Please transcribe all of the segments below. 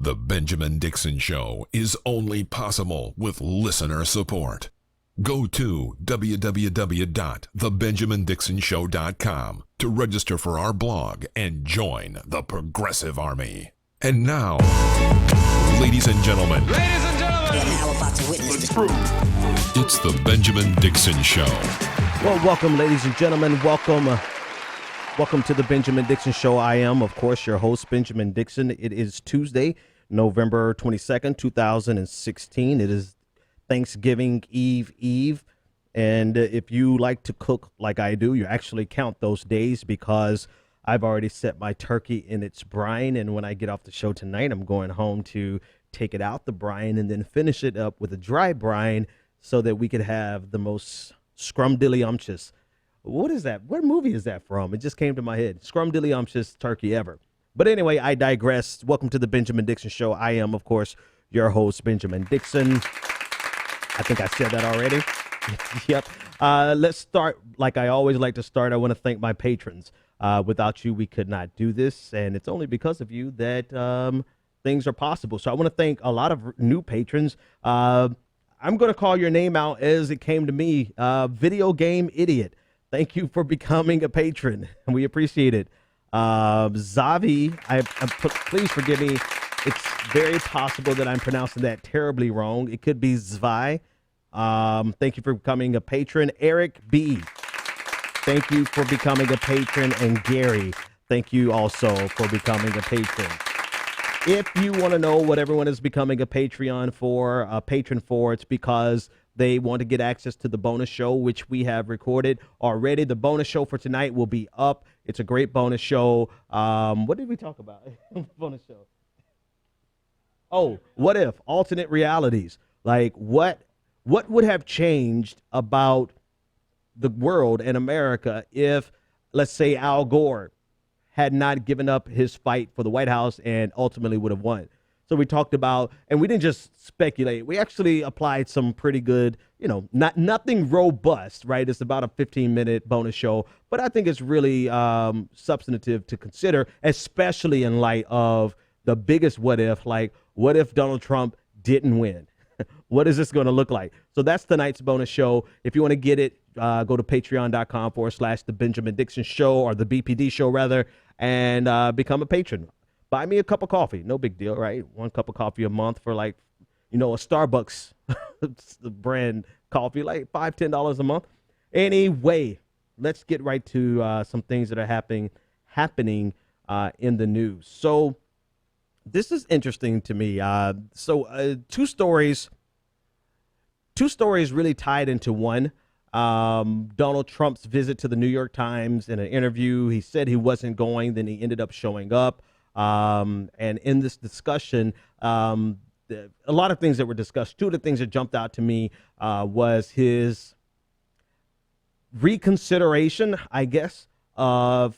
The Benjamin Dixon Show is only possible with listener support. Go to www.thebenjamindixonshow.com to register for our blog and join the Progressive Army. And now, ladies and gentlemen, we are now about to witness the truth. It's the Benjamin Dixon Show. Well, welcome, ladies and gentlemen. Welcome to the Benjamin Dixon Show. I am, of course, your host, Benjamin Dixon. It is Tuesday, November 22nd, 2016. It is Thanksgiving Eve. And if you like to cook like I do, you actually count those days because I've already set my turkey in its brine. And when I get off the show tonight, I'm going home to take it out the brine and then finish it up with a dry brine so that we could have the most scrumdiddlyumptious. What is that? What movie is that from? It just came to my head. Scrumdiddlyumptious turkey ever. But anyway, I digress. Welcome to the Benjamin Dixon Show. I am, of course, your host, Benjamin Dixon. I think I said that already. Yep. Let's start like I always like to start. I want to thank my patrons. Without you, we could not do this. And it's only because of you that things are possible. So I want to thank a lot of new patrons. I'm going to call your name out as it came to me. Video Game Idiot. Thank you for becoming a patron. And we appreciate it. Zavi, please forgive me. It's very possible that I'm pronouncing that terribly wrong. It could be Zvi. Thank you for becoming a patron. Eric B. Thank you for becoming a patron. And Gary, thank you also for becoming a patron. If you want to know what everyone is becoming a patron for, it's because they want to get access to the bonus show, which we have recorded already. The bonus show for tonight will be up. It's a great bonus show. What did we talk about? Bonus show. Oh, what if? Alternate realities. Like what would have changed about the world and America if, let's say, Al Gore had not given up his fight for the White House and ultimately would have won? So we talked about, and we didn't just speculate. We actually applied some pretty good, nothing robust, right? It's about a 15-minute bonus show, but I think it's really substantive to consider, especially in light of the biggest what if, like what if Donald Trump didn't win? What is this going to look like? So that's tonight's bonus show. If you want to get it, go to patreon.com/the Benjamin Dixon Show, or the BPD Show rather, and become a patron. Buy me a cup of coffee. No big deal, right? 1 cup of coffee a month for a Starbucks brand coffee, like $5, $10 a month. Anyway, let's get right to some things that are happening in the news. So this is interesting to me. Two stories really tied into one. Donald Trump's visit to the New York Times. In an interview, he said he wasn't going, then he ended up showing up. And in this discussion, a lot of things that were discussed. Two of the things that jumped out to me was his reconsideration, I guess, or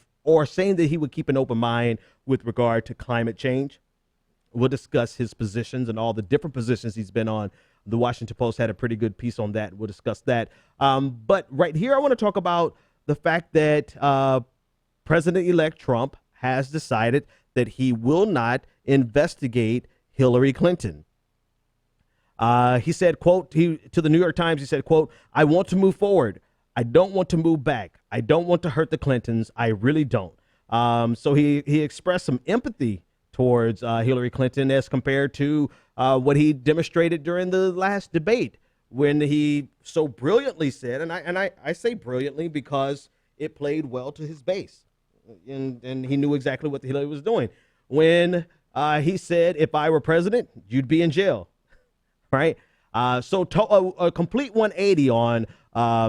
saying that he would keep an open mind with regard to climate change. We'll discuss his positions and all the different positions he's been on. The Washington Post had a pretty good piece on that. We'll discuss that. But right here, I want to talk about the fact that President-elect Trump has decided that he will not investigate Hillary Clinton. He said, quote, to the New York Times, he said, quote, "I want to move forward. I don't want to move back. I don't want to hurt the Clintons. I really don't." So he expressed some empathy towards Hillary Clinton as compared to what he demonstrated during the last debate, when he so brilliantly said, and I say brilliantly because it played well to his base. And he knew exactly what Hillary was doing. When he said, "If I were president, you'd be in jail," right? So a complete 180 on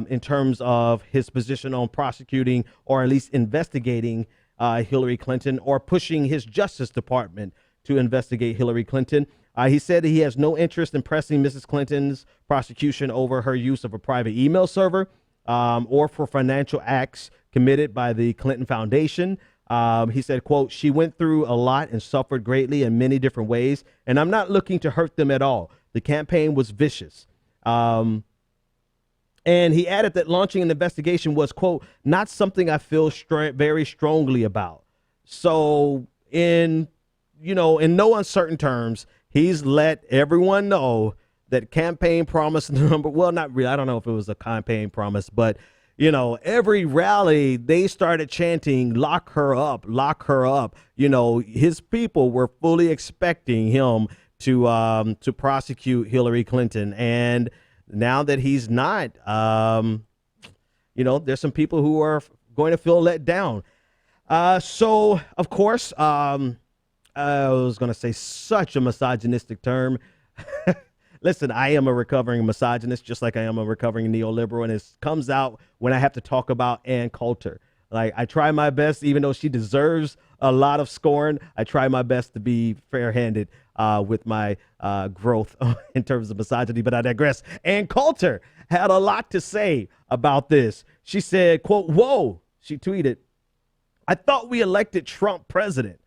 in terms of his position on prosecuting, or at least investigating Hillary Clinton, or pushing his Justice Department to investigate Hillary Clinton. He said he has no interest in pressing Mrs. Clinton's prosecution over her use of a private email server, or for financial acts committed by the Clinton Foundation. He said, quote, "She went through a lot and suffered greatly in many different ways, and I'm not looking to hurt them at all. The campaign was vicious." And he added that launching an investigation was, quote, "not something I feel very strongly about." So in in no uncertain terms, he's let everyone know that campaign promise number, well, not really, I don't know if it was a campaign promise, but, every rally they started chanting, lock her up, lock her up. His people were fully expecting him to prosecute Hillary Clinton. And now that he's not, there's some people who are going to feel let down. So, of course, I was going to say such a misogynistic term. Listen, I am a recovering misogynist, just like I am a recovering neoliberal, and it comes out when I have to talk about Ann Coulter. Like, I try my best, even though she deserves a lot of scorn, I try my best to be fair-handed with my growth in terms of misogyny, but I digress. Ann Coulter had a lot to say about this. She said, quote, "Whoa," she tweeted, "I thought we elected Trump president.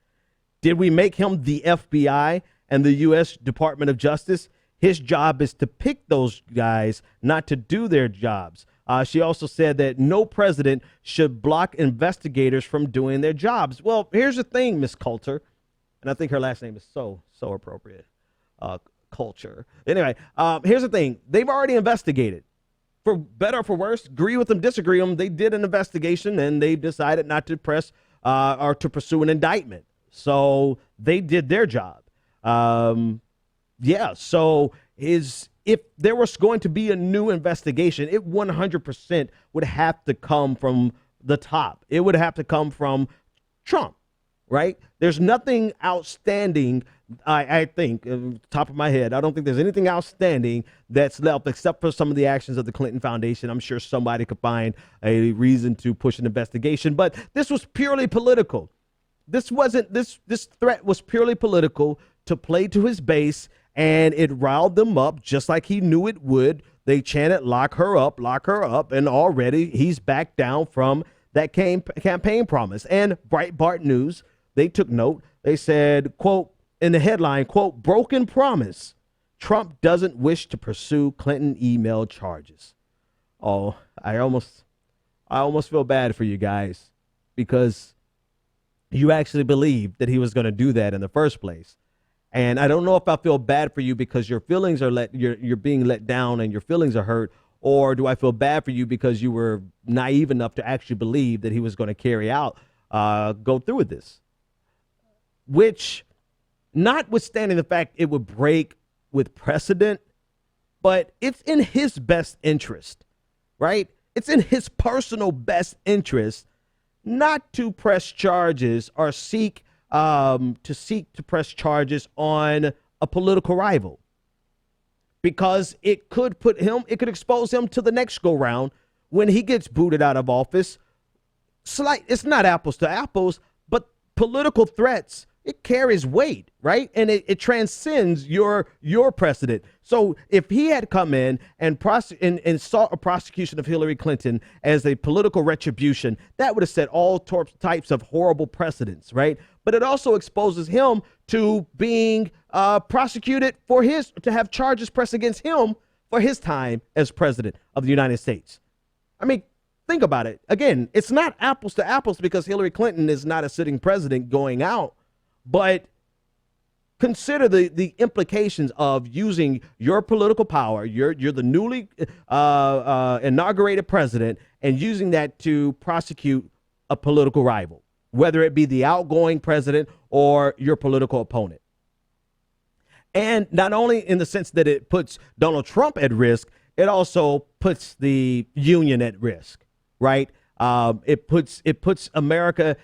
Did we make him the FBI and the U.S. Department of Justice? His job is to pick those guys, not to do their jobs." She also said that no president should block investigators from doing their jobs. Well, here's the thing, Miss Coulter, and I think her last name is so appropriate, Culture. Anyway, here's the thing. They've already investigated. For better or for worse, agree with them, disagree with them, they did an investigation and they decided not to press or to pursue an indictment. So they did their job. So if there was going to be a new investigation, it 100% would have to come from the top. It would have to come from Trump, right? There's nothing outstanding, I think, top of my head. I don't think there's anything outstanding that's left except for some of the actions of the Clinton Foundation. I'm sure somebody could find a reason to push an investigation, but this was purely political. This threat was purely political to play to his base, and it riled them up just like he knew it would. They chanted, lock her up, and already he's backed down from that campaign promise. And Breitbart News, they took note. They said, quote, in the headline, quote, "Broken promise. Trump doesn't wish to pursue Clinton email charges." Oh, I almost feel bad for you guys because you actually believed that he was going to do that in the first place. And I don't know if I feel bad for you because your feelings are you're being let down and your feelings are hurt, or do I feel bad for you because you were naive enough to actually believe that he was going to go through with this, which, notwithstanding the fact it would break with precedent, but it's in his best interest, right? It's in his personal best interest not to press charges or seek to press charges on a political rival, because it could expose him to the next go round when he gets booted out of office. It's not apples to apples, but political threats, it carries weight, right? And it transcends your precedent. So if he had come in and sought a prosecution of Hillary Clinton as a political retribution, that would have set all types of horrible precedents, right? But it also exposes him to being prosecuted to have charges pressed against him for his time as president of the United States. I mean, think about it. Again, it's not apples to apples because Hillary Clinton is not a sitting president going out. But consider the implications of using your political power. You're the newly inaugurated president, and using that to prosecute a political rival, whether it be the outgoing president or your political opponent. And not only in the sense that it puts Donald Trump at risk, it also puts the union at risk, right? It puts America.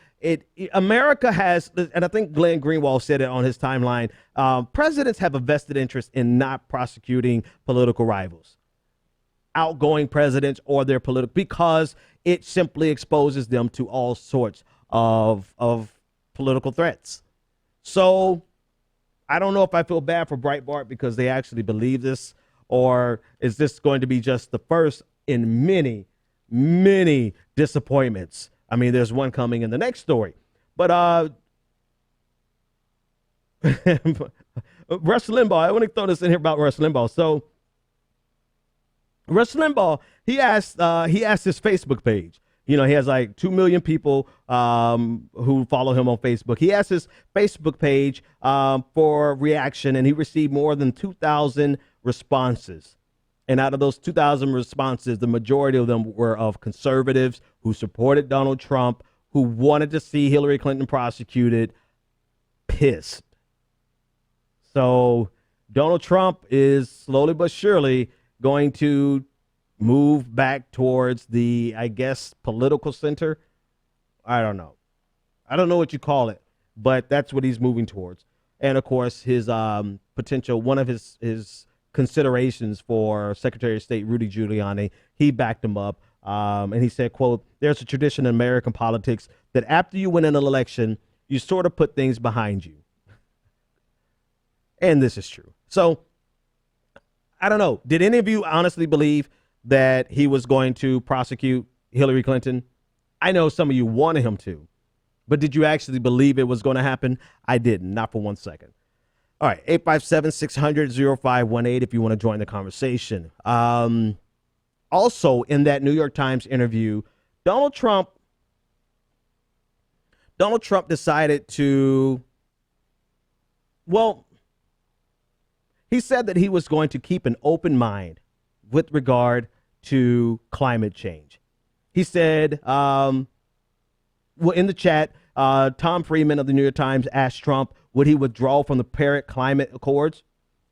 America has, and I think Glenn Greenwald said it on his timeline, presidents have a vested interest in not prosecuting political rivals, outgoing presidents or their political, because it simply exposes them to all sorts of political threats. So I don't know if I feel bad for Breitbart because they actually believe this, or is this going to be just the first in many, many disappointments? I mean, there's one coming in the next story. But Rush Limbaugh, I want to throw this in here about Rush Limbaugh. So Rush Limbaugh, he asked his Facebook page. You know, he has like 2 million people who follow him on Facebook. He has his Facebook page for reaction, and he received more than 2,000 responses. And out of those 2,000 responses, the majority of them were of conservatives who supported Donald Trump, who wanted to see Hillary Clinton prosecuted, pissed. So Donald Trump is slowly but surely going to move back towards the, I guess, political center. I don't know. I don't know what you call it, but that's what he's moving towards. And of course, his potential, one of his considerations for Secretary of State Rudy Giuliani, he backed him up. And he said, quote, "There's a tradition in American politics that after you win an election, you sort of put things behind you." And this is true. So I don't know. Did any of you honestly believe that he was going to prosecute Hillary Clinton? I know some of you wanted him to, but did you actually believe it was going to happen? I didn't, not for 1 second. All right, 857-600-0518 if you want to join the conversation. Also, in that New York Times interview, Donald Trump decided to, well, he said that he was going to keep an open mind with regard to climate change. He said, well, in the chat, Tom Friedman of the New York Times asked Trump, would he withdraw from the Paris Climate Accords?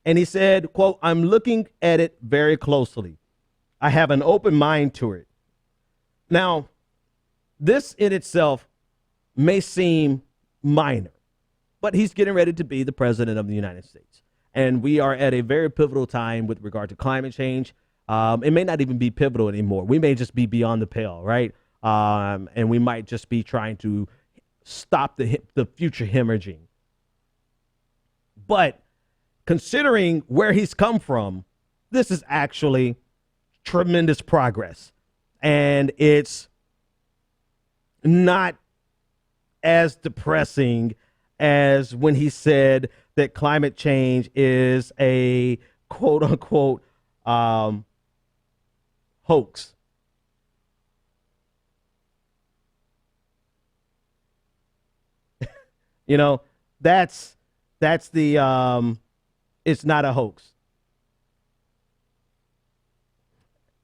And he said, quote, "I'm looking at it very closely. I have an open mind to it." Now, this in itself may seem minor, but he's getting ready to be the president of the United States. And we are at a very pivotal time with regard to climate change. It may not even be pivotal anymore. We may just be beyond the pale, right? And we might just be trying to stop the future hemorrhaging. But considering where he's come from, this is actually tremendous progress. And it's not as depressing as when he said that climate change is a quote unquote hoax. You know, that's the it's not a hoax.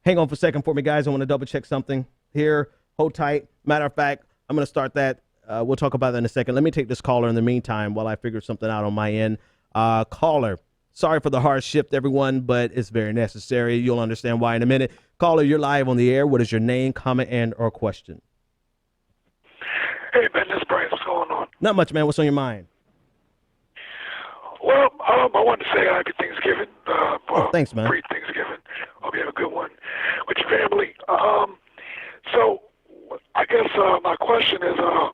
Hang on for a second for me, guys. I want to double check something here. Hold tight. Matter of fact, I'm going to start that. We'll talk about that in a second. Let me take this caller in the meantime while I figure something out on my end. Caller, sorry for the hard shift, everyone, but it's very necessary. You'll understand why in a minute. Caller, you're live on the air. What is your name, comment, and or question? Hey, man, this is Bryce. What's going on? Not much, man. What's on your mind? Well, I wanted to say happy Thanksgiving. Thanks, man. Pre-Thanksgiving. Hope you have a good one with your family. So I guess my question is, I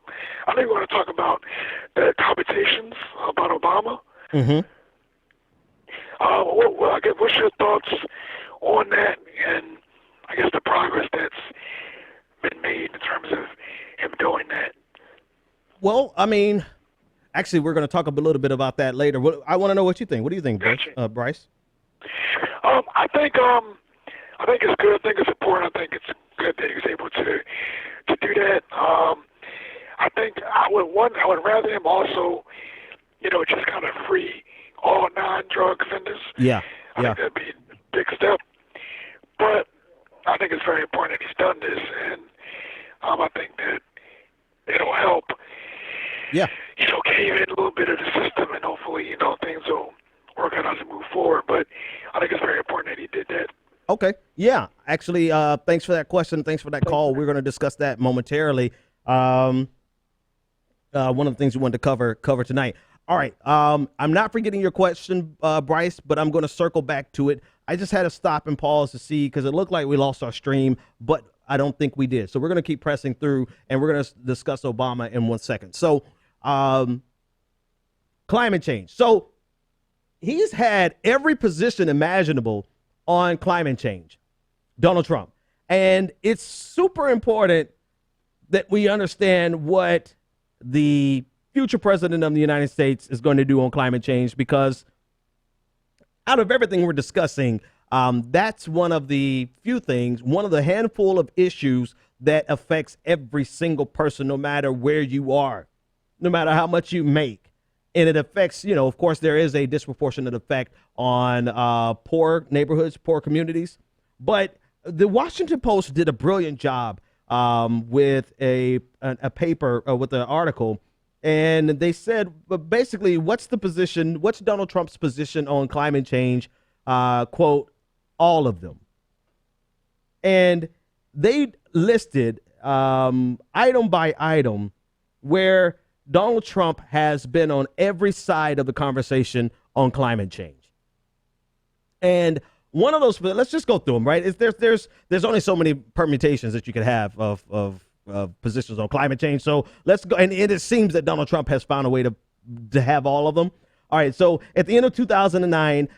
think we want to talk about the Commutations about Obama. Mm-hmm. I guess, what's your thoughts on that, and I guess the progress that's been made in terms of him doing that? Well, I mean, actually, we're going to talk a little bit about that later. I want to know what you think. What do you think, Gotcha. Bryce? I think it's good. I think it's important. I think it's good that he was able to do that. I think I would rather him also, just kind of free all non-drug offenders. Yeah. I think that'd be a big step. But I think it's very important that he's done this, and I think that it'll help. Yeah. Cave in a little bit of the system, and hopefully, things will work out as we move forward. But I think it's very important that he did that. Okay. Yeah. Actually, thanks for that question. Thanks for that call. We're going to discuss that momentarily. One of the things we wanted to cover tonight. All right. I'm not forgetting your question, Bryce, but I'm going to circle back to it. I just had to stop and pause to see because it looked like we lost our stream, but I don't think we did. So we're going to keep pressing through, and we're going to discuss Obama in 1 second. So climate change. So he's had every position imaginable on climate change, Donald Trump. And it's super important that we understand what the future president of the United States is going to do on climate change, because out of everything we're discussing, that's one of the few things, one of the handful of issues that affects every single person, no matter where you are, no matter how much you make. And it affects, of course, there is a disproportionate effect on poor neighborhoods, poor communities. But the Washington Post did a brilliant job with a paper, with an article. And they said, basically, what's Donald Trump's position on climate change? Quote, all of them. And they listed item by item where Donald Trump has been on every side of the conversation on climate change. And one of those, let's just go through them, right? There's only so many permutations that you could have of positions on climate change. So let's go. And it seems that Donald Trump has found a way to have all of them. All right. So at the end of 2009,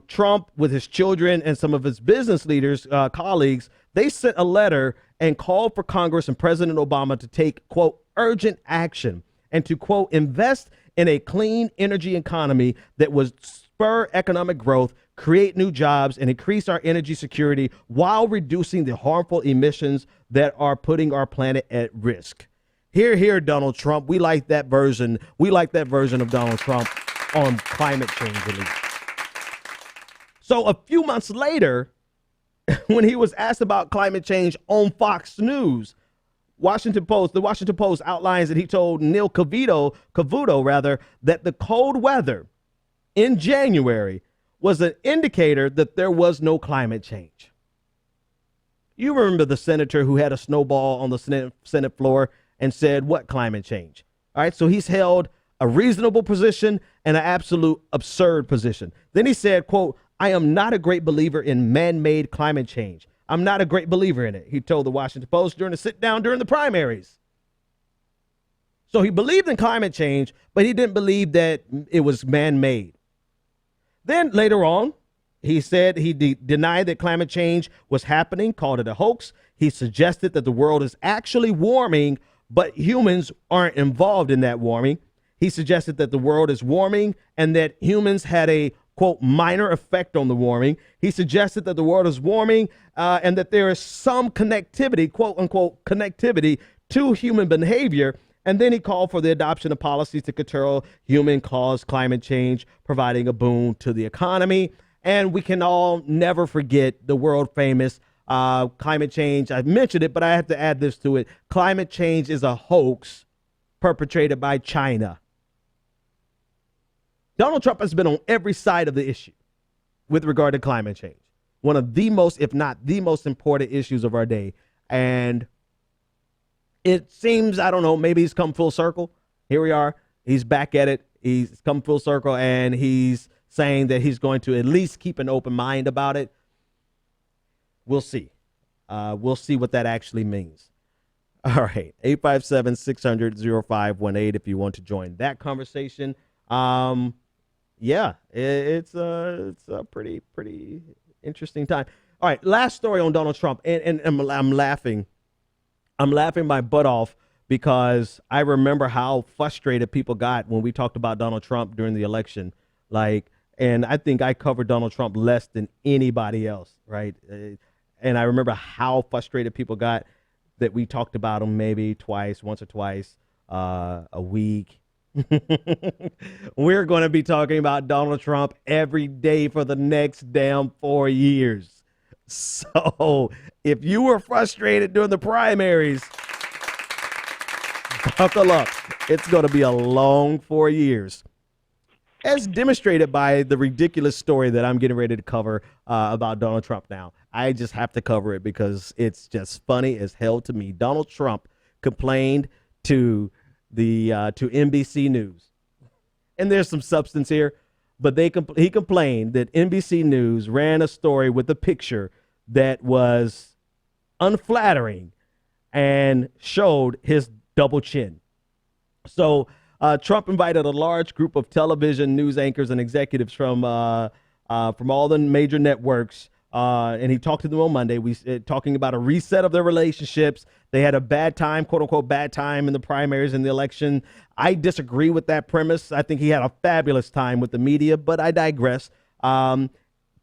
Trump, with his children and some of his business leaders, colleagues, they sent a letter and called for Congress and President Obama to take, quote, urgent action and to, quote, invest in a clean energy economy that would spur economic growth, create new jobs, and increase our energy security while reducing the harmful emissions that are putting our planet at risk. Here, Donald Trump. We like that version. We like that version of Donald Trump on climate change, at least. So a few months later, when he was asked about climate change on Fox News, the Washington Post outlines that he told Neil Cavuto, that the cold weather in January was an indicator that there was no climate change. You remember the senator who had a snowball on the Senate floor and said, what climate change? All right, so he's held a reasonable position and an absolute absurd position. Then he said, quote, I am not a great believer in man-made climate change. I'm not a great believer in it, he told the Washington Post during a sit-down during the primaries. So he believed in climate change, but he didn't believe that it was man-made. Then later on, he said he denied that climate change was happening, called it a hoax. He suggested that the world is actually warming, but humans aren't involved in that warming. He suggested that the world is warming and that humans had a, quote, minor effect on the warming. He suggested that the world is warming and that there is some connectivity, quote unquote, connectivity to human behavior. And then he called for the adoption of policies to curtail human-caused climate change, providing a boon to the economy. And we can all never forget the world-famous climate change. I mentioned it, but I have to add this to it. Climate change is a hoax perpetrated by China. Donald Trump has been on every side of the issue with regard to climate change. One of the most, if not the most important issues of our day. And it seems, I don't know, maybe he's come full circle. Here we are. He's back at it. He's come full circle, and he's saying that he's going to at least keep an open mind about it. We'll see. We'll see what that actually means. All right. 857-600-0518 if you want to join that conversation. Yeah, it's a pretty interesting time. All right. Last story on Donald Trump. And I'm laughing. I'm laughing my butt off because I remember how frustrated people got when we talked about Donald Trump during the election. And I think I covered Donald Trump less than anybody else, right? And I remember how frustrated people got that we talked about him maybe once or twice a week. We're going to be talking about Donald Trump every day for the next damn 4 years. So if you were frustrated during the primaries, buckle up. It's going to be a long 4 years, as demonstrated by the ridiculous story that I'm getting ready to cover about Donald Trump now. I just have to cover it because it's just funny as hell to me. Donald Trump complained to to NBC News, and there's some substance here, but he complained that NBC News ran a story with a picture that was unflattering and showed his double chin. So Trump invited a large group of television news anchors and executives from all the major networks, and he talked to them on Monday. Talking about a reset of their relationships. They had a bad time, quote unquote, bad time in the primaries and the election. I disagree with that premise. I think he had a fabulous time with the media, but I digress. To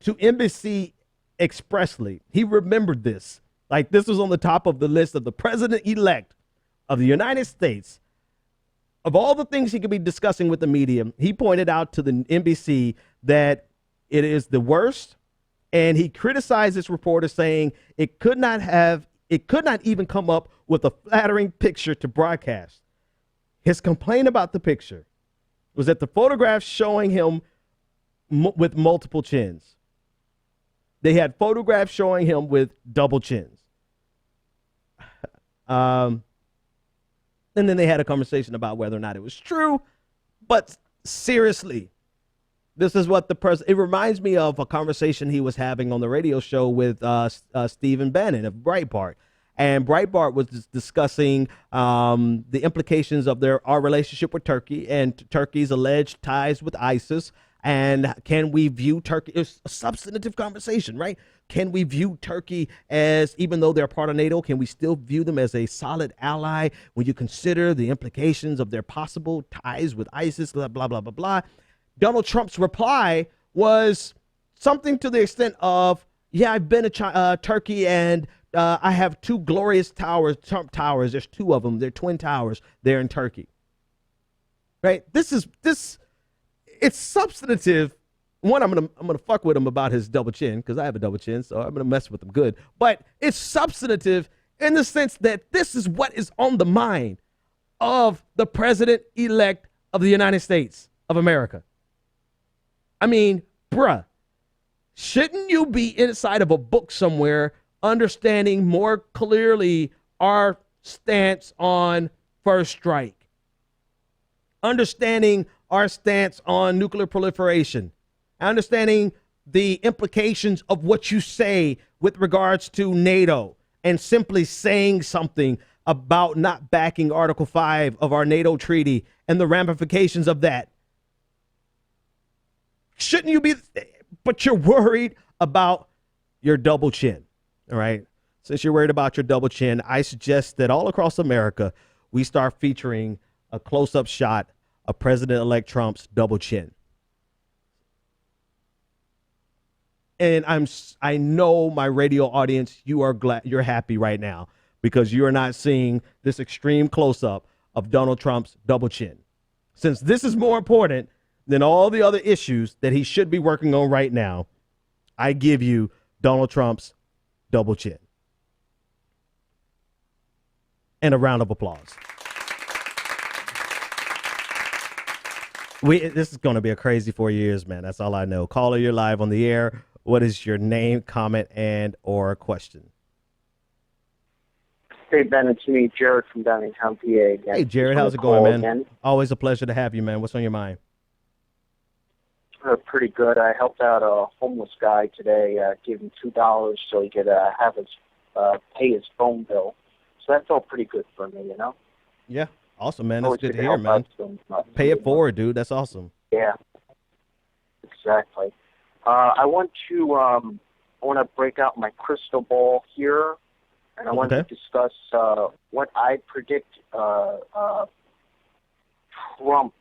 NBC expressly, he remembered this. Like, this was on the top of the list of the president-elect of the United States. Of all the things he could be discussing with the media, he pointed out to the NBC that it is the worst, and he criticized this reporter, saying it could not even come up with a flattering picture to broadcast. His complaint about the picture was that the photographs showing him with multiple chins. They had photographs showing him with double chins. And then they had a conversation about whether or not it was true. But seriously, this is what it reminds me of a conversation he was having on the radio show with Stephen Bannon of Breitbart. And Breitbart was discussing the implications of our relationship with Turkey and Turkey's alleged ties with ISIS. And can we view Turkey? It's a substantive conversation, right? Can we view Turkey as, even though they're part of NATO, can we still view them as a solid ally when you consider the implications of their possible ties with ISIS, blah, blah, blah, blah, blah. Donald Trump's reply was something to the extent of, yeah, I've been to Turkey, and I have two glorious towers, Trump towers. There's two of them. They're twin towers. They're in Turkey. Right? It's substantive. One, I'm gonna fuck with him about his double chin, because I have a double chin, so I'm gonna mess with him good. But it's substantive in the sense that this is what is on the mind of the president-elect of the United States of America. I mean, bruh, shouldn't you be inside of a book somewhere understanding more clearly our stance on first strike, understanding our stance on nuclear proliferation, understanding the implications of what you say with regards to NATO, and simply saying something about not backing Article 5 of our NATO treaty and the ramifications of that? Shouldn't you be? But you're worried about your double chin, all right? Since you're worried about your double chin, I suggest that all across America, we start featuring a close-up shot of President-elect Trump's double chin. And I know my radio audience, you're happy right now, because you are not seeing this extreme close-up of Donald Trump's double chin. Since this is more important than all the other issues that he should be working on right now, I give you Donald Trump's double chin. And a round of applause. This is going to be a crazy 4 years, man. That's all I know. Caller, you're live on the air. What is your name, comment, and or question? Hey, Ben, it's me, Jared from Downtown, PA. Again. Hey, Jared, how's it going, man? Again. Always a pleasure to have you, man. What's on your mind? Pretty good. I helped out a homeless guy today, gave him $2 so he could pay his phone bill. So that felt pretty good for me, you know? Yeah, awesome, man. That's good to hear, man. Pay it forward, dude. That's awesome. Yeah, exactly. I want to break out my crystal ball here, and I want to discuss what I predict Trump.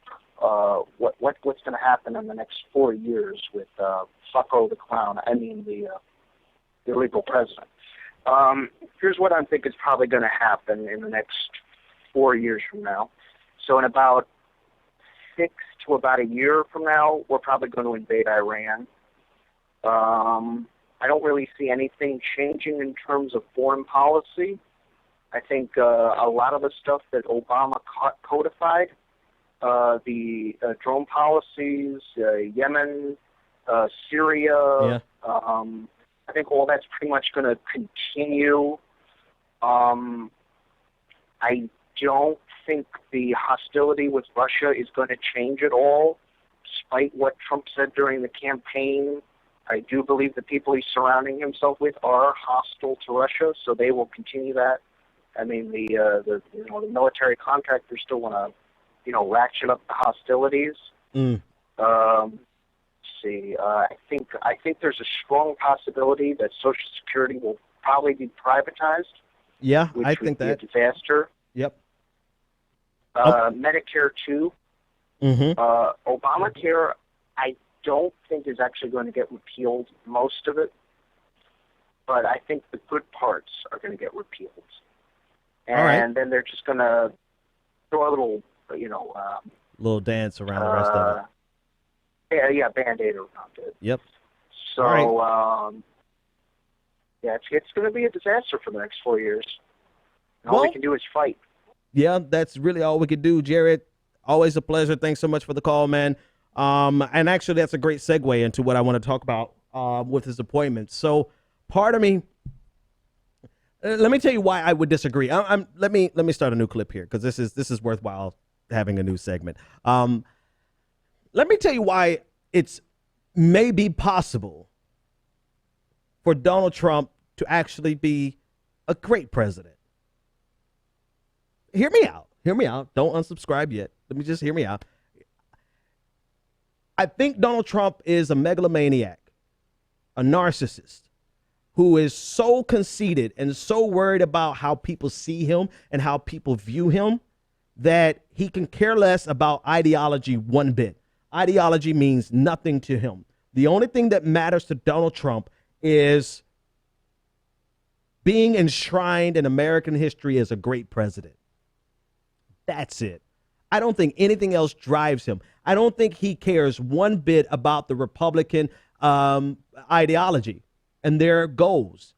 What's going to happen in the next 4 years with Fucko the clown? I mean the illegal president. Here's what I think is probably going to happen in the next 4 years from now. So in about 6 to about a year from now, we're probably going to invade Iran. I don't really see anything changing in terms of foreign policy. I think a lot of the stuff that Obama codified, the drone policies, Yemen, Syria, I think all that's pretty much going to continue. I don't think the hostility with Russia is going to change at all, despite what Trump said during the campaign. I do believe the people he's surrounding himself with are hostile to Russia, so they will continue that. I mean, the military contractors still want to, ratchet up the hostilities. I think there's a strong possibility that Social Security will probably be privatized. Yeah, which I think would that. be a disaster. Yep. Medicare too. Obamacare, I don't think is actually going to get repealed. Most of it. but I think the good parts are going to get repealed. And All right. then they're just going to throw a little, little dance around the rest of it. Yeah, Band-Aid around it. Yep. So, All right. it's going to be a disaster for the next 4 years. And all Well- we can do is fight. Yeah, that's really all we could do, Jared. Always a pleasure. Thanks so much for the call, man. And actually, that's a great segue into what I want to talk about with his appointment. So, part of me, let me tell you why I would disagree. Let me start a new clip here because this is worthwhile having a new segment. Let me tell you why it's maybe possible for Donald Trump to actually be a great president. Hear me out. Hear me out. Don't unsubscribe yet. Let me just hear me out. I think Donald Trump is a megalomaniac, a narcissist who is so conceited and so worried about how people see him and how people view him that he can care less about ideology one bit. Ideology means nothing to him. The only thing that matters to Donald Trump is being enshrined in American history as a great president. That's it. I don't think anything else drives him. I don't think he cares one bit about the Republican ideology and their goals,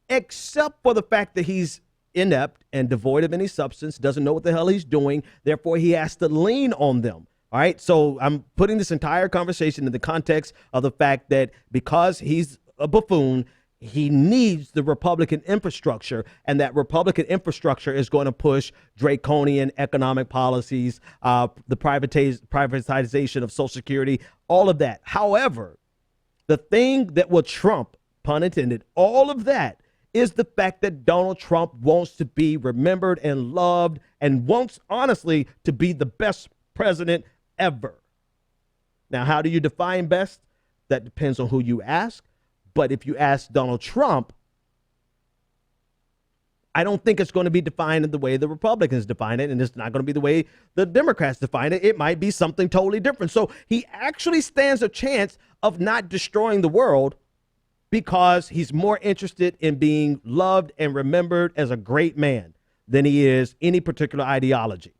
except for the fact that he's inept and devoid of any substance, doesn't know what the hell he's doing. Therefore, he has to lean on them. All right. So I'm putting this entire conversation in the context of the fact that because he's a buffoon, he needs the Republican infrastructure, and that Republican infrastructure is going to push draconian economic policies, the privatization of Social Security, all of that. However, the thing that will trump, pun intended, all of that is the fact that Donald Trump wants to be remembered and loved and wants, honestly, to be the best president ever. Now, how do you define best? That depends on who you ask. But if you ask Donald Trump, I don't think it's going to be defined in the way the Republicans define it, and it's not going to be the way the Democrats define it. It might be something totally different. So he actually stands a chance of not destroying the world because he's more interested in being loved and remembered as a great man than he is any particular ideology.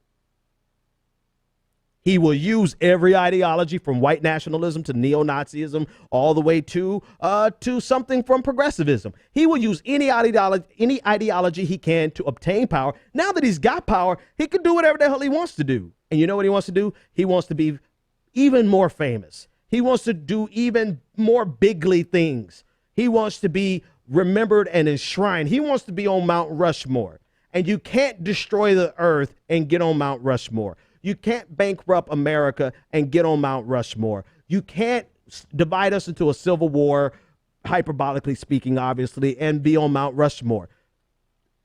He will use every ideology from white nationalism to neo-Nazism all the way to something from progressivism. He will use any ideology he can to obtain power. Now that he's got power, he can do whatever the hell he wants to do. And you know what he wants to do? He wants to be even more famous. He wants to do even more bigly things. He wants to be remembered and enshrined. He wants to be on Mount Rushmore. And you can't destroy the earth and get on Mount Rushmore. You can't bankrupt America and get on Mount Rushmore. You can't divide us into a civil war, hyperbolically speaking, obviously, and be on Mount Rushmore.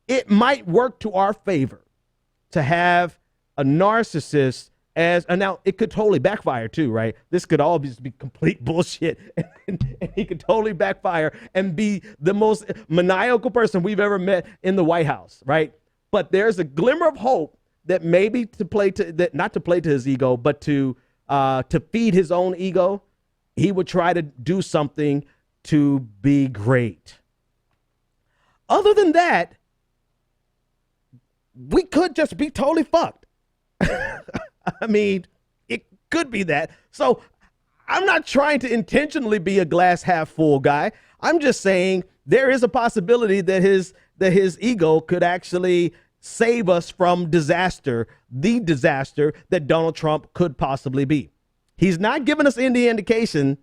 It might work to our favor to have a narcissist as, and now it could totally backfire too, right? This could all just be complete bullshit. And he could totally backfire and be the most maniacal person we've ever met in the White House, right? But there's a glimmer of hope that maybe not to play to his ego, but to feed his own ego, he would try to do something to be great. Other than that, we could just be totally fucked. I mean, it could be that. So I'm not trying to intentionally be a glass half full guy. I'm just saying there is a possibility that his ego could actually save us from disaster, the disaster that Donald Trump could possibly be. He's not giving us any indication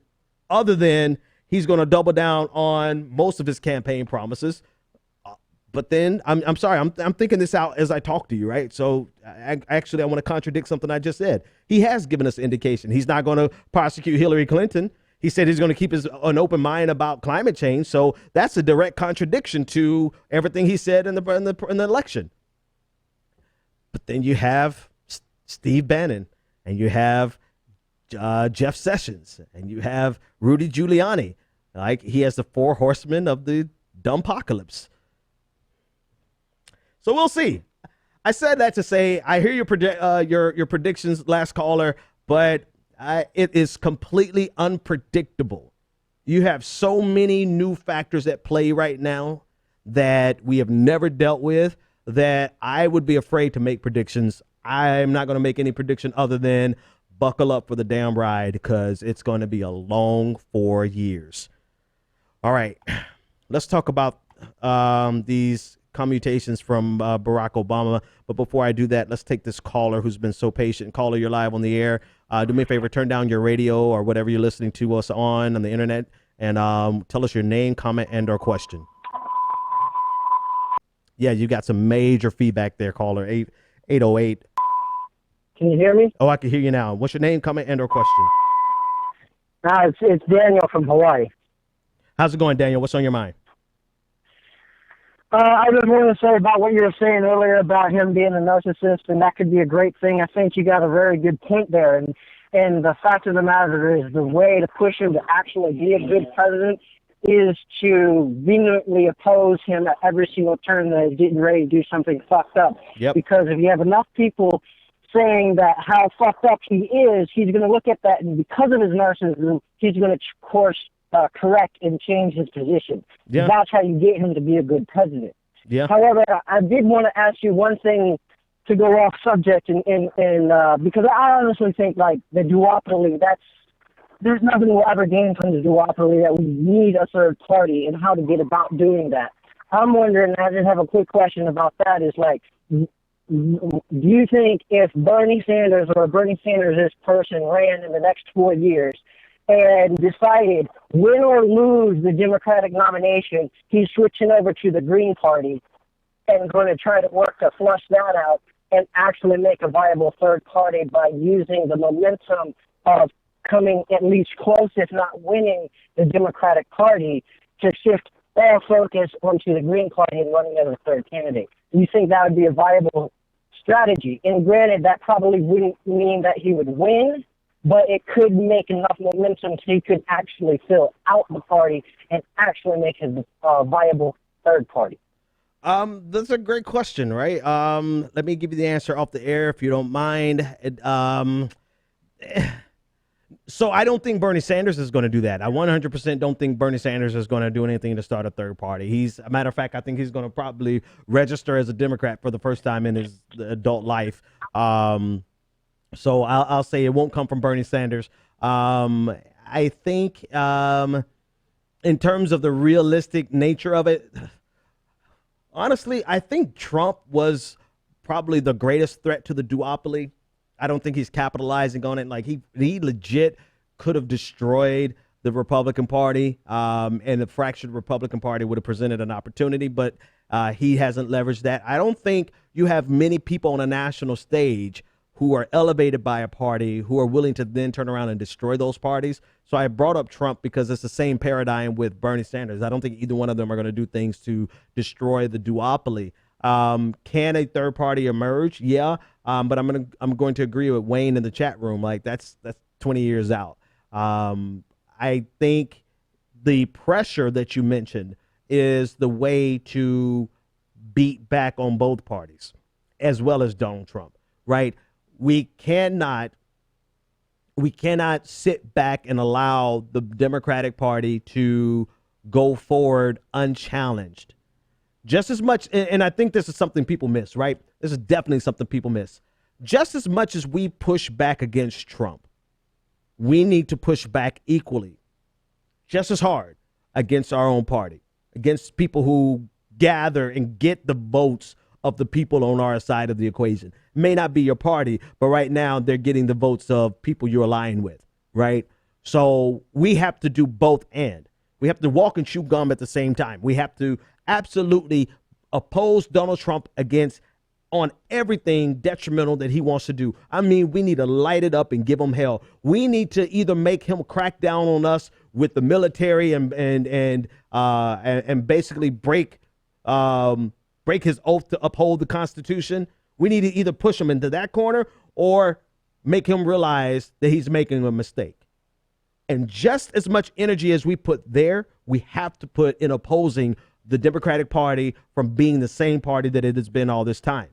other than he's going to double down on most of his campaign promises. But then I'm sorry, I'm thinking this out as I talk to you, right? So I want to contradict something I just said. He has given us indication. He's not going to prosecute Hillary Clinton. He said he's going to keep an open mind about climate change. So that's a direct contradiction to everything he said in the election. But then you have Steve Bannon, and you have Jeff Sessions, and you have Rudy Giuliani. Like, he has the four horsemen of the dumbpocalypse. So we'll see. I said that to say I hear your predictions, last caller, but it is completely unpredictable You have so many new factors at play right now that we have never dealt with that I would be afraid to make predictions. I'm not going to make any prediction other than buckle up for the damn ride because it's going to be a long 4 years. All right, let's talk about these commutations from Barack Obama. But before I do that, let's take this caller who's been so patient. Caller, you're live on the air. Do me a favor, turn down your radio or whatever you're listening to us on the internet and tell us your name, comment, and or question. Yeah, you got some major feedback there, caller. 808. Can you hear me? Oh, I can hear you now. What's your name, comment, and or question? It's Daniel from Hawaii. How's it going, Daniel? What's on your mind? I just wanted to say about what you were saying earlier about him being a narcissist, and that could be a great thing. I think you got a very good point there. And the fact of the matter is the way to push him to actually be a good president is to vehemently oppose him at every single turn that he's getting ready to do something fucked up. Yep. Because if you have enough people saying that how fucked up he is, he's going to look at that, and because of his narcissism, he's going to course correct and change his position. Yeah. That's how you get him to be a good president. Yeah. However, I did want to ask you one thing to go off subject, and because I honestly think like the duopoly, there's nothing we'll ever gain from the duopoly, that we need a third party and how to get about doing that. I'm wondering, I just have a quick question about that, is like, do you think if Bernie Sanders or a Bernie Sanders person ran in the next 4 years and decided win or lose the Democratic nomination, he's switching over to the Green Party and going to try to work to flush that out and actually make a viable third party by using the momentum of coming at least close, if not winning, the Democratic Party to shift all focus onto the Green Party and running as a third candidate? Do you think that would be a viable strategy? And granted, that probably wouldn't mean that he would win, but it could make enough momentum so he could actually fill out the party and actually make his viable third party. That's a great question, right? Let me give you the answer off the air if you don't mind. So I don't think Bernie Sanders is going to do that. I 100% don't think Bernie Sanders is going to do anything to start a third party. A matter of fact, I think he's going to probably register as a Democrat for the first time in his adult life. So I'll say it won't come from Bernie Sanders. I think in terms of the realistic nature of it, honestly, I think Trump was probably the greatest threat to the duopoly. I don't think he's capitalizing on it. Like he legit could have destroyed the Republican Party, and the fractured Republican Party would have presented an opportunity, but he hasn't leveraged that. I don't think you have many people on a national stage who are elevated by a party who are willing to then turn around and destroy those parties. So I brought up Trump because it's the same paradigm with Bernie Sanders. I don't think either one of them are going to do things to destroy the duopoly. Can a third party emerge? Yeah. But I'm going to agree with Wayne in the chat room. Like that's 20 years out. I think the pressure that you mentioned is the way to beat back on both parties as well as Donald Trump, right? We cannot sit back and allow the Democratic Party to go forward unchallenged. Just as much, and I think this is something people miss, right? This is definitely something people miss. Just as much as we push back against Trump, we need to push back equally, just as hard against our own party, against people who gather and get the votes of the people on our side of the equation. It may not be your party, but right now they're getting the votes of people you align with, right? So we have to do both and. We have to walk and chew gum at the same time. We have to absolutely oppose Donald Trump on everything detrimental that he wants to do. I mean, we need to light it up and give him hell. We need to either make him crack down on us with the military and basically break his oath to uphold the Constitution. We need to either push him into that corner or make him realize that he's making a mistake. And just as much energy as we put there, we have to put in opposing the Democratic Party from being the same party that it has been all this time.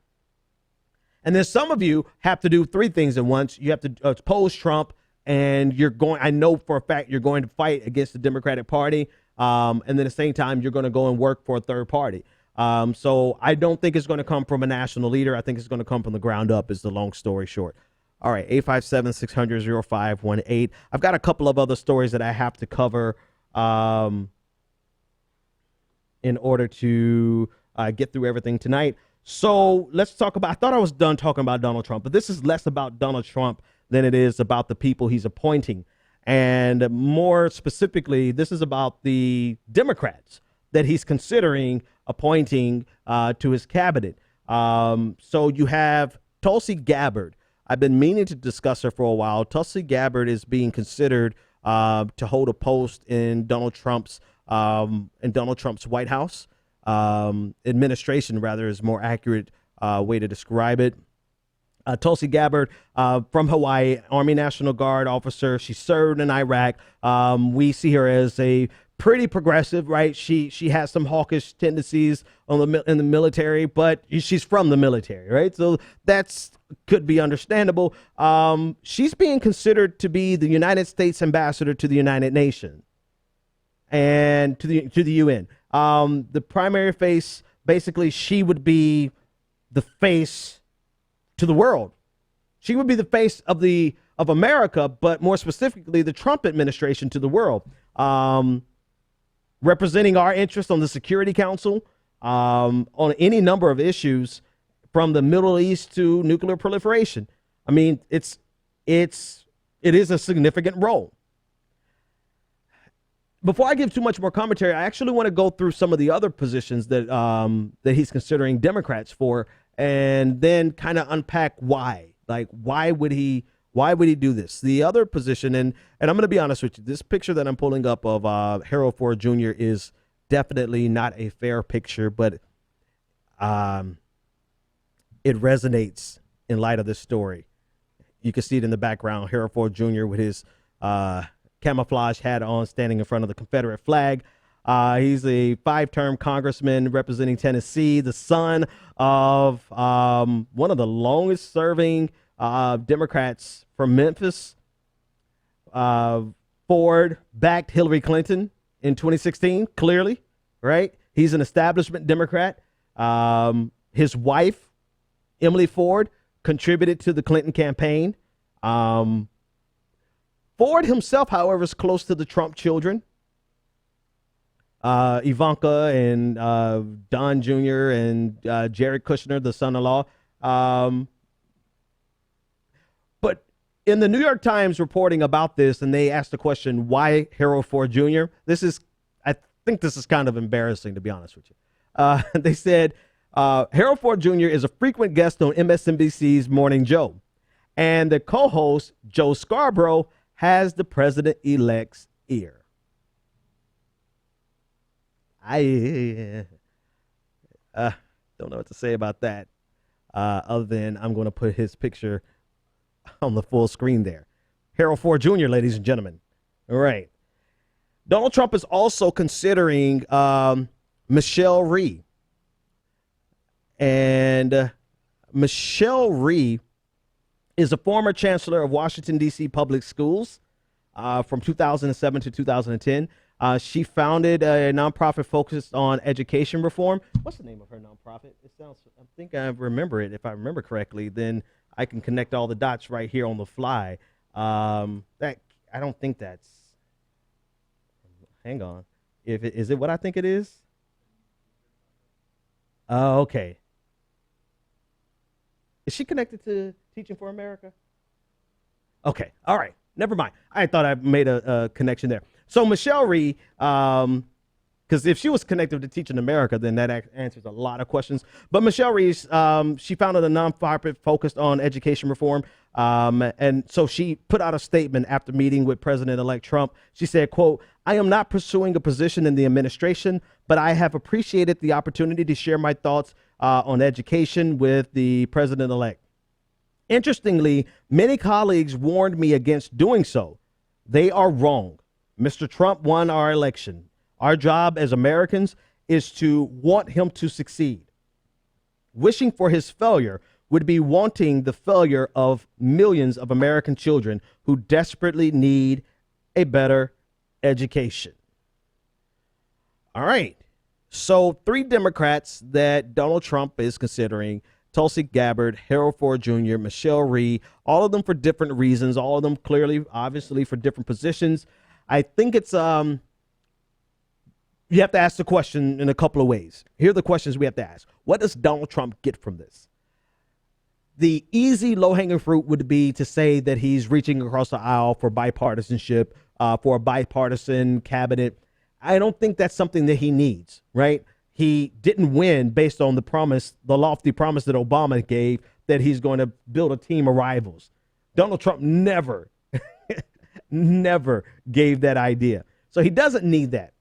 And then some of you have to do three things at once. You have to oppose Trump, and I know for a fact you're going to fight against the Democratic Party. And then at the same time, you're going to go and work for a third party. So I don't think it's going to come from a national leader. I think it's going to come from the ground up, is the long story short. All right, 857-600-0518. I've got a couple of other stories that I have to cover in order to get through everything tonight. So let's talk about, I thought I was done talking about Donald Trump, but this is less about Donald Trump than it is about the people he's appointing. And more specifically, this is about the Democrats that he's considering appointing to his cabinet. So you have Tulsi Gabbard. I've been meaning to discuss her for a while. Tulsi Gabbard is being considered to hold a post in Donald Trump's White House. Administration, rather, is more accurate way to describe it. Tulsi Gabbard, from Hawaii, Army National Guard officer. She served in Iraq. We see her as a pretty progressive, right? She has some hawkish tendencies in the military, but she's from the military, right? So that's could be understandable. She's being considered to be the United States ambassador to the United Nations and to the UN. The primary face, basically, she would be the face to the world. She would be the face of America, but more specifically, the Trump administration to the world, representing our interests on the Security Council, on any number of issues, from the Middle East to nuclear proliferation. I mean, it is a significant role. Before I give too much more commentary, I actually want to go through some of the other positions that he's considering Democrats for, and then kind of unpack why. Like, why would he do this? The other position, and I'm going to be honest with you, this picture that I'm pulling up of Harold Ford Jr. is definitely not a fair picture, but it resonates in light of this story. You can see it in the background, Harold Ford Jr. with his camouflage hat on, standing in front of the Confederate flag. He's a 5-term congressman representing Tennessee, the son of one of the longest serving Democrats from Memphis. Ford backed Hillary Clinton in 2016, clearly, right? He's an establishment Democrat. His wife, Emily Ford, contributed to the Clinton campaign. Ford himself, however, is close to the Trump children, Ivanka and Don Jr. and Jared Kushner, the son-in-law. But in the New York Times reporting about this, and they asked the question, why Harold Ford Jr.? I think this is kind of embarrassing, to be honest with you. They said, Harold Ford Jr. is a frequent guest on MSNBC's Morning Joe, and the co-host, Joe Scarborough, has the president-elect's ear. I don't know what to say about that, other than I'm going to put his picture on the full screen there. Harold Ford Jr., ladies and gentlemen. All right. Donald Trump is also considering Michelle Rhee. And Michelle Rhee is a former chancellor of Washington, D.C. public schools from 2007 to 2010. She founded a nonprofit focused on education reform. What's the name of her nonprofit? I think I remember it. If I remember correctly, then I can connect all the dots right here on the fly. I don't think that's. Hang on. Is it what I think it is? Okay. Is she connected to Teaching for America? Okay. All right. Never mind. I thought I made a connection there. So Michelle Rhee, because if she was connected to Teaching America, then that answers a lot of questions. But Michelle Rhee, she founded a nonprofit focused on education reform. And so she put out a statement after meeting with President-elect Trump. She said, quote, "I am not pursuing a position in the administration, but I have appreciated the opportunity to share my thoughts on education with the president-elect. Interestingly, many colleagues warned me against doing so. They are wrong. Mr. Trump won our election. Our job as Americans is to want him to succeed. Wishing for his failure would be wanting the failure of millions of American children who desperately need a better education. All right. So 3 Democrats that Donald Trump is considering: Tulsi Gabbard, Harold Ford Jr., Michelle Rhee, all of them for different reasons, all of them clearly, obviously, for different positions. I think it's, you have to ask the question in a couple of ways. Here are the questions we have to ask. What does Donald Trump get from this? The easy low-hanging fruit would be to say that he's reaching across the aisle for bipartisanship, for a bipartisan cabinet. I don't think that's something that he needs, right? He didn't win based on the promise, the lofty promise that Obama gave, that he's going to build a team of rivals. Donald Trump never, never gave that idea. So he doesn't need that.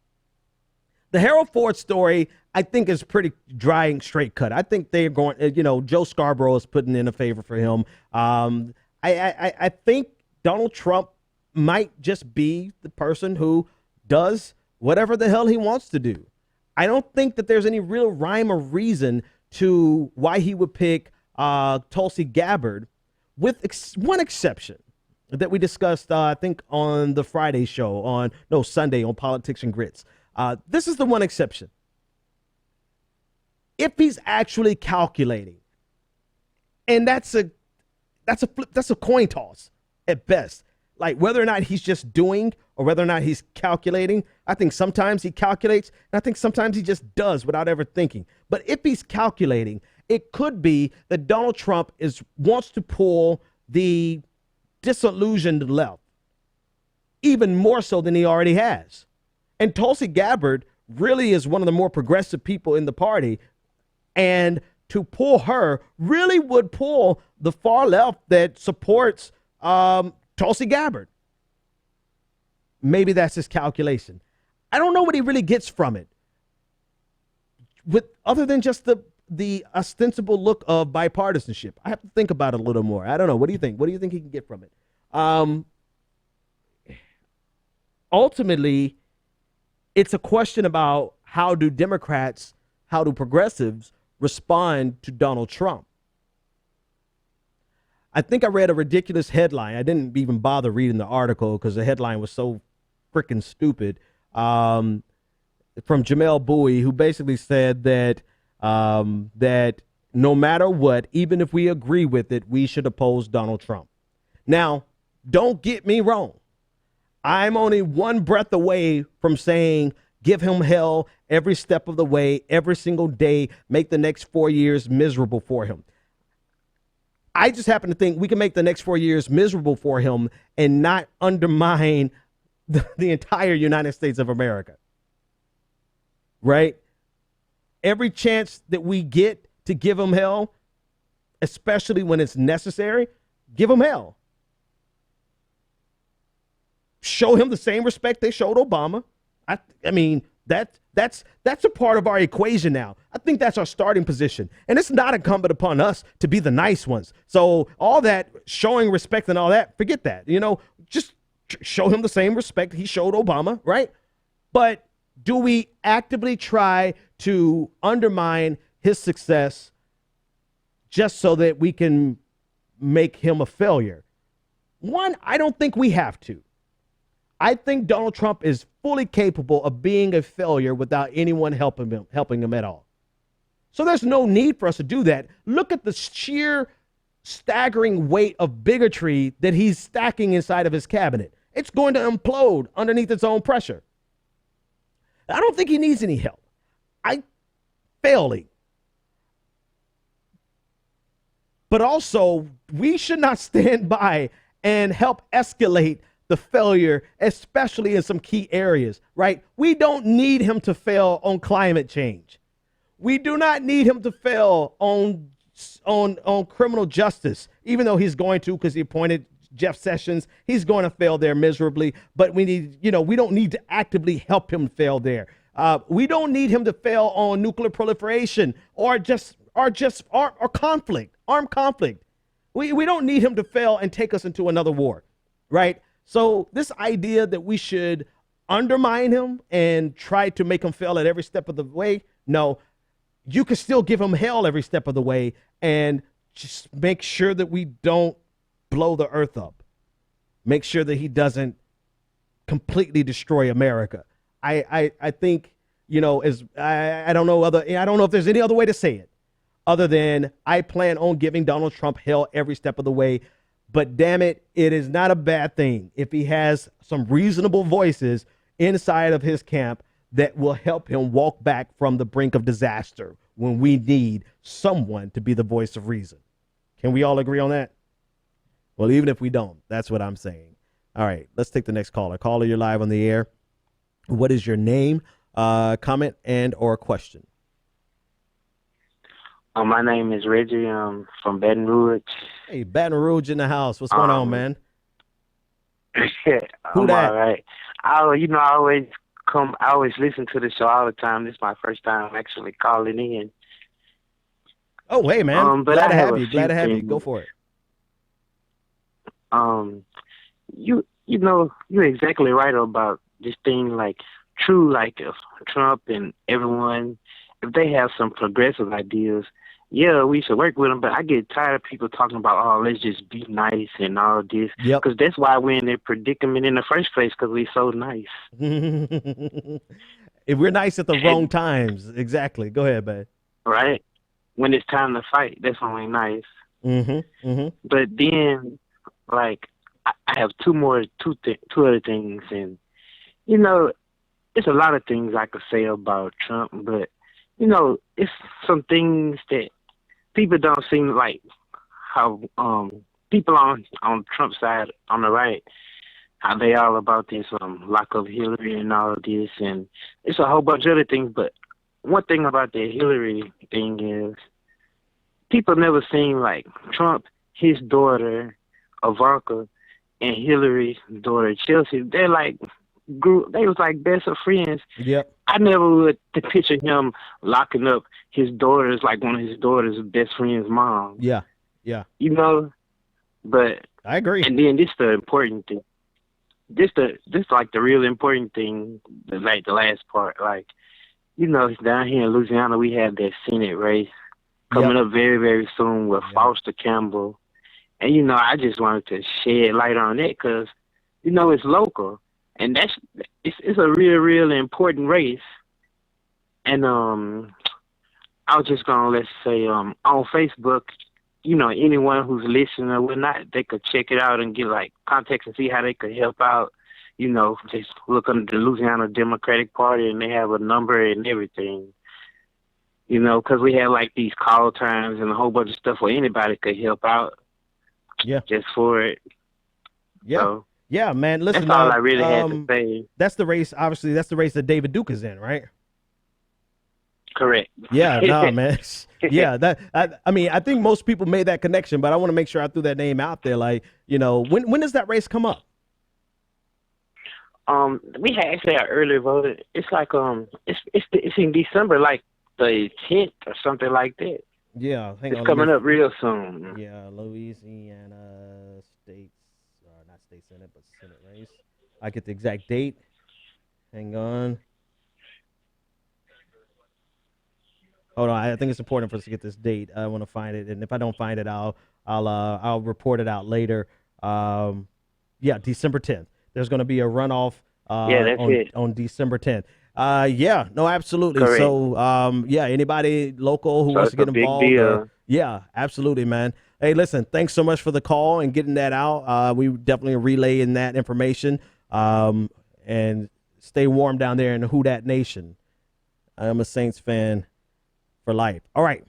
The Harold Ford story, I think, is pretty dry and straight cut. I think they're going, Joe Scarborough is putting in a favor for him. I think Donald Trump might just be the person who does whatever the hell he wants to do. I don't think that there's any real rhyme or reason to why he would pick Tulsi Gabbard, with one exception that we discussed, I think, on the Friday show, Sunday on Politics and Grits. This is the one exception. If he's actually calculating, and that's a coin toss at best, like whether or not he's just doing or whether or not he's calculating. I think sometimes he calculates, and I think sometimes he just does without ever thinking. But if he's calculating, it could be that Donald Trump wants to pull the disillusioned left even more so than he already has. And Tulsi Gabbard really is one of the more progressive people in the party, and to pull her really would pull the far left that supports Tulsi Gabbard. Maybe that's his calculation. I don't know what he really gets from it, other than just the ostensible look of bipartisanship. I have to think about it a little more. I don't know. What do you think? What do you think he can get from it? Ultimately, it's a question about how do progressives respond to Donald Trump. I think I read a ridiculous headline. I didn't even bother reading the article because the headline was so freaking stupid, from Jamel Bowie, who basically said that that no matter what, even if we agree with it, we should oppose Donald Trump. Now, don't get me wrong. I'm only one breath away from saying give him hell every step of the way, every single day, make the next 4 years miserable for him. I just happen to think we can make the next 4 years miserable for him and not undermine the entire United States of America. Right? Every chance that we get to give him hell, especially when it's necessary, give him hell. Show him the same respect they showed Obama. I mean, that's a part of our equation now. I think that's our starting position. And it's not incumbent upon us to be the nice ones. So all that showing respect and all that, forget that. Just show him the same respect he showed Obama, right? But do we actively try to undermine his success just so that we can make him a failure? One, I don't think we have to. I think Donald Trump is fully capable of being a failure without anyone helping him at all. So there's no need for us to do that. Look at the sheer staggering weight of bigotry that he's stacking inside of his cabinet. It's going to implode underneath its own pressure. I don't think he needs any help. Failing. But also, we should not stand by and help escalate the failure, especially in some key areas, right? We don't need him to fail on climate change. We do not need him to fail on criminal justice, even though he's going to, because he appointed Jeff Sessions. He's going to fail there miserably, but we don't need to actively help him fail there. We don't need him to fail on nuclear proliferation or conflict, armed conflict. We don't need him to fail and take us into another war, right? So this idea that we should undermine him and try to make him fail at every step of the way, no, you can still give him hell every step of the way and just make sure that we don't blow the earth up. Make sure that he doesn't completely destroy America. I think, you know, as I don't know if there's any other way to say it other than I plan on giving Donald Trump hell every step of the way. But damn it, it is not a bad thing if he has some reasonable voices inside of his camp that will help him walk back from the brink of disaster when we need someone to be the voice of reason. Can we all agree on that? Well, even if we don't, that's what I'm saying. All right, let's take the next caller. Caller, you're live on the air. What is your name, comment, and or question? My name is Reggie. I'm from Baton Rouge. Hey, Baton Rouge in the house. What's going on, man? I'm that? all right. I always listen to the show all the time. This is my first time actually calling in. Oh, hey, man. But Glad to I have you. Glad to have you. Go for it. You know, you're exactly right about this thing. Like, true, like if Trump and everyone, if they have some progressive ideas, yeah, we should work with them. But I get tired of people talking about, oh, let's just be nice and all this. Yep. Because that's why we're in that predicament in the first place, because we're so nice. If we're nice at the wrong times. Exactly. Go ahead, man. Right? When it's time to fight, that's when we're nice. Mm-hmm. Mm-hmm. But then, like, I have two other things. And, you know, it's a lot of things I could say about Trump, but, you know, it's some things that people don't seem like how people on Trump's side, on the right, how they all about this lock up Hillary and all of this, and it's a whole bunch of other things. But one thing about the Hillary thing is people never seem like Trump, his daughter, Ivanka, and Hillary's daughter, Chelsea, they was like best of friends. Yep. I never would picture him locking up his daughters, like one of his daughter's best friend's mom. Yeah. Yeah. You know? But I agree. And then this the important thing. This like the real important thing, like the last part. Like, you know, down here in Louisiana we have that Senate race coming up very, very soon with Foster Campbell. And, you know, I just wanted to shed light on that because, you know, it's local. And it's a real, real important race. And I was just going to, let's say, on Facebook, you know, anyone who's listening or whatnot, they could check it out and get, like, context and see how they could help out. You know, just look under the Louisiana Democratic Party and they have a number and everything. You know, because we have, like, these call times and a whole bunch of stuff where anybody could help out. Yeah. Just for it. Yeah. So, yeah, man. Listen, that's all I really had to say. That's the race. Obviously, that's the race that David Duke is in, right? Correct. Yeah, no, man. Yeah, I mean, I think most people made that connection, but I want to make sure I threw that name out there. Like, you know, when does that race come up? We had actually an early vote. It's like it's in December, like the 10th or something like that. Yeah, it's coming up real soon. Yeah, Louisiana not state senate, but senate race. I get the exact date. Hang on. Hold on. I think it's important for us to get this date. I want to find it, and if I don't find it, I'll report it out later. Yeah, December 10th. There's going to be a runoff. On December 10th. Yeah, no, absolutely. Correct. So, yeah, anybody local who wants to get involved. Yeah, absolutely, man. Hey, listen, thanks so much for the call and getting that out. We definitely relaying that information. And stay warm down there in the Who Dat Nation. I'm a Saints fan for life. All right.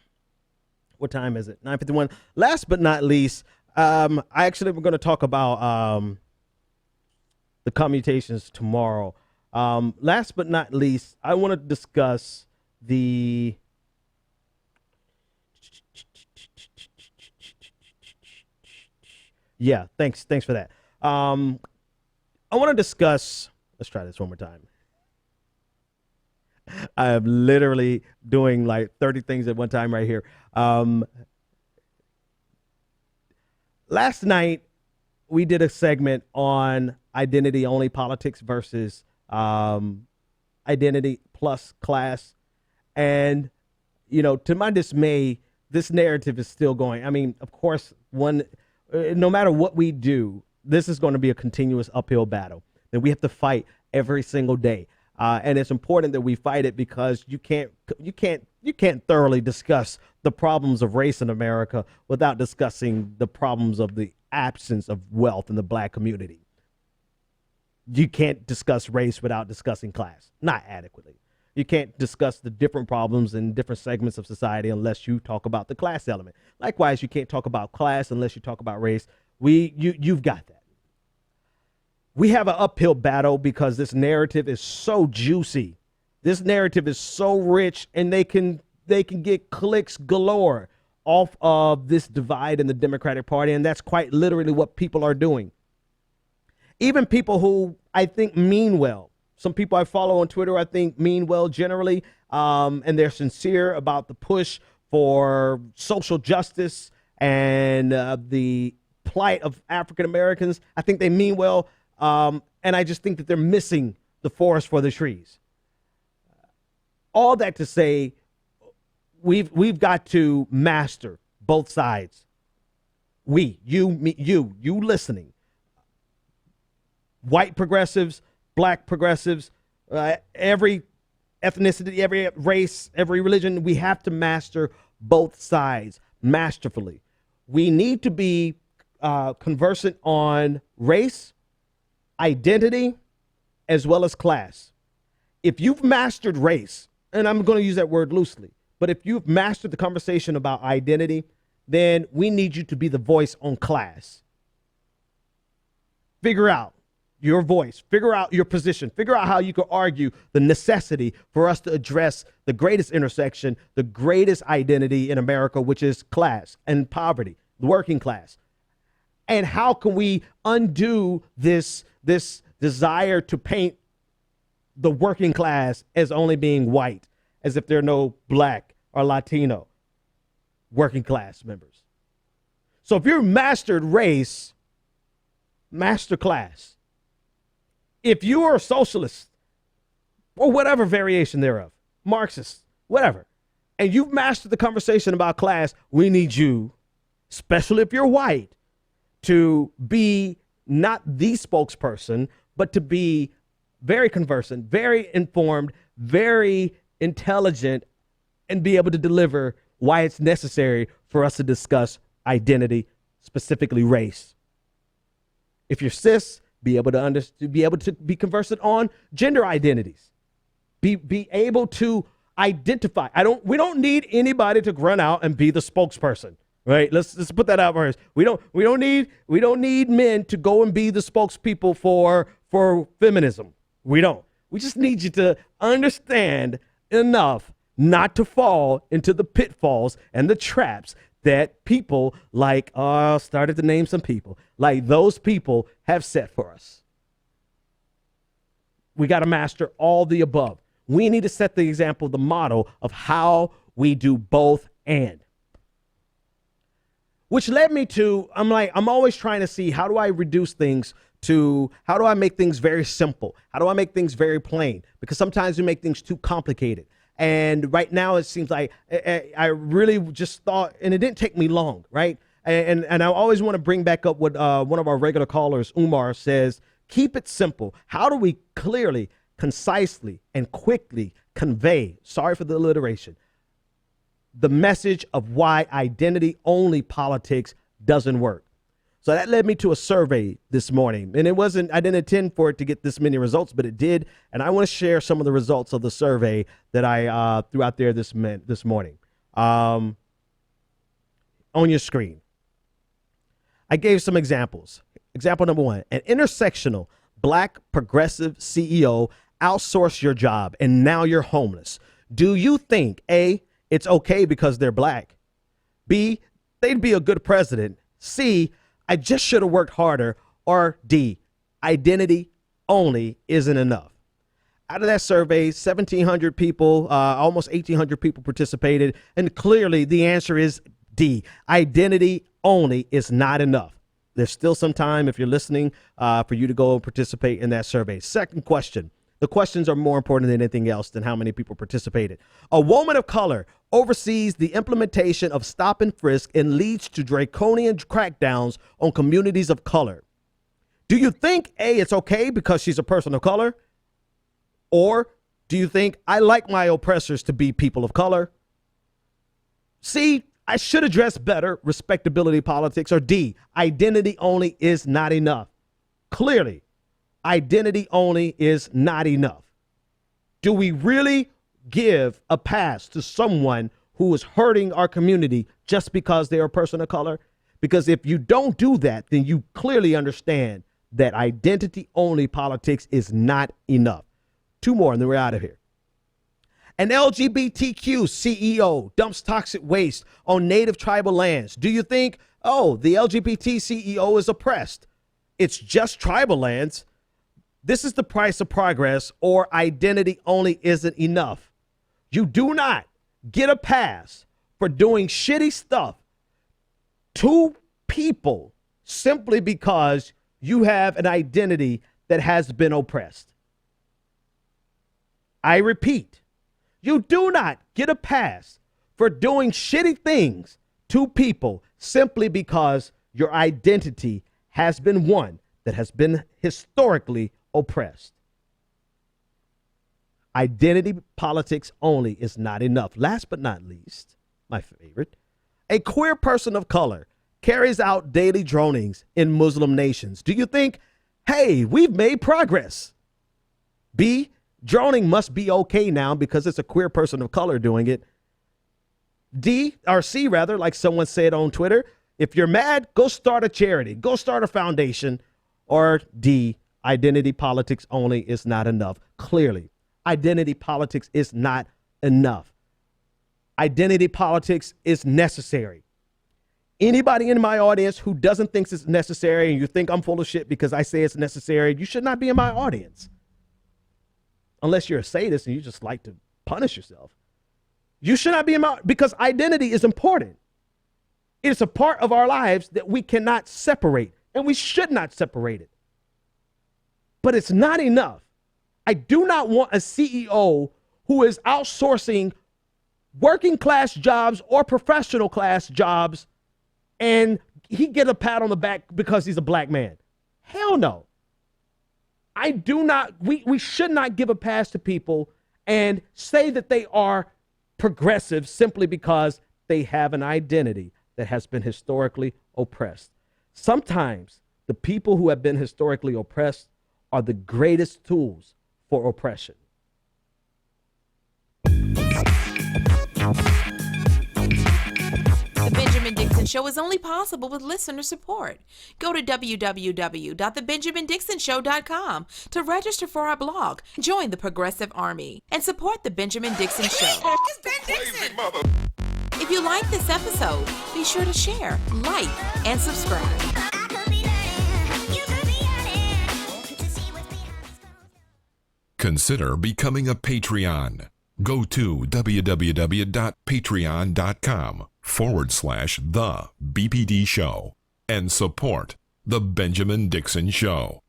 What time is it? 9:51. Last but not least, I actually we're going to talk about the commutations tomorrow. Last but not least, I want to discuss the thanks for that. I want to discuss, let's try this one more time. I am literally doing like 30 things at one time right here. Last night we did a segment on identity only politics versus identity plus class. And, you know, to my dismay, this narrative is still going. I mean, of course, no matter what we do, this is going to be a continuous uphill battle that we have to fight every single day. And it's important that we fight it because you can't thoroughly discuss the problems of race in America without discussing the problems of the absence of wealth in the black community. You can't discuss race without discussing class, not adequately. You can't discuss the different problems in different segments of society unless you talk about the class element. Likewise, you can't talk about class unless you talk about race. You've got that. We have an uphill battle because this narrative is so juicy. This narrative is so rich, and they can get clicks galore off of this divide in the Democratic Party, and that's quite literally what people are doing. Even people who I think mean well. Some people I follow on Twitter I think mean well generally, and they're sincere about the push for social justice and the plight of African Americans. I think they mean well, and I just think that they're missing the forest for the trees. All that to say, we've got to master both sides. You listening. White progressives, black progressives, every ethnicity, every race, every religion, we have to master both sides masterfully. We need to be conversant on race, identity, as well as class. If you've mastered race, and I'm going to use that word loosely, but if you've mastered the conversation about identity, then we need you to be the voice on class. Figure out your voice, figure out your position, figure out how you can argue the necessity for us to address the greatest intersection, the greatest identity in America, which is class and poverty, the working class. And how can we undo this desire to paint the working class as only being white, as if there are no black or Latino working class members? So if you're mastered race, master class. If you are a socialist or whatever variation thereof, Marxist, whatever, and you've mastered the conversation about class, we need you, especially if you're white, to be not the spokesperson, but to be very conversant, very informed, very intelligent, and be able to deliver why it's necessary for us to discuss identity, specifically race. If you're cis, be able to be conversant on gender identities. Be able to identify. We don't need anybody to run out and be the spokesperson, right? Let's put that out first. We don't need men to go and be the spokespeople for feminism. We don't. We just need you to understand enough not to fall into the pitfalls and the traps that people like, started to name some people, like those people have set for us. We got to master all the above. We need to set the example, the model of how we do both and. Which led me to, I'm always trying to see how do I reduce things to, how do I make things very simple? How do I make things very plain? Because sometimes we make things too complicated. And right now it seems like I really just thought, and it didn't take me long, right? And I always want to bring back up what one of our regular callers, Umar, says, keep it simple. How do we clearly, concisely, and quickly convey, sorry for the alliteration, the message of why identity-only politics doesn't work? So that led me to a survey this morning, and I didn't intend for it to get this many results, but it did. And I want to share some of the results of the survey that I threw out there this morning on your screen. I gave some examples. Example number 1, an intersectional black progressive CEO outsourced your job and now you're homeless. Do you think A, it's okay because they're black? B, they'd be a good president? C, I just should have worked harder? Or D, identity only isn't enough? Out of that survey, 1,700 people, almost 1,800 people participated. And clearly the answer is D, identity only is not enough. There's still some time, if you're listening, for you to go and participate in that survey. Second question, The questions are more important than anything else than how many people participated. A woman of color oversees the implementation of stop and frisk and leads to draconian crackdowns on communities of color. Do you think, A, it's okay because she's a person of color? Or do you think I like my oppressors to be people of color? C, I should address better respectability politics. Or D, identity only is not enough. Clearly, identity only is not enough. Do we really give a pass to someone who is hurting our community just because they're a person of color? Because if you don't do that, then you clearly understand that identity only politics is not enough. Two more and then we're out of here. An LGBTQ CEO dumps toxic waste on native tribal lands. Do you think, oh, the LGBT CEO is oppressed? It's just tribal lands. This is the price of progress, or identity only isn't enough. You do not get a pass for doing shitty stuff to people simply because you have an identity that has been oppressed. I repeat, you do not get a pass for doing shitty things to people simply because your identity has been one that has been historically oppressed. Identity politics only is not enough. Last but not least, my favorite, a queer person of color carries out daily dronings in Muslim nations. Do you think, hey, we've made progress? B, droning must be okay now because it's a queer person of color doing it. D, or C rather, like someone said on Twitter, if you're mad, go start a charity, go start a foundation. Or D, identity politics only is not enough. Clearly, identity politics is not enough. Identity politics is necessary. Anybody in my audience who doesn't think it's necessary and you think I'm full of shit because I say it's necessary, you should not be in my audience. Unless you're a sadist and you just like to punish yourself. You should not be in my, because identity is important. It's a part of our lives that we cannot separate, and we should not separate it. But it's not enough. I do not want a CEO who is outsourcing working class jobs or professional class jobs and he get a pat on the back because he's a black man. Hell no. I do not, we should not give a pass to people and say that they are progressive simply because they have an identity that has been historically oppressed. Sometimes the people who have been historically oppressed are the greatest tools for oppression. The Benjamin Dixon Show is only possible with listener support. Go to www.thebenjamindixonshow.com to register for our blog, join the Progressive Army, and support The Benjamin Dixon Show. It's Ben Dixon! If you like this episode, be sure to share, like, and subscribe. Consider becoming a Patreon. Go to www.patreon.com/The BPD Show and support The Benjamin Dixon Show.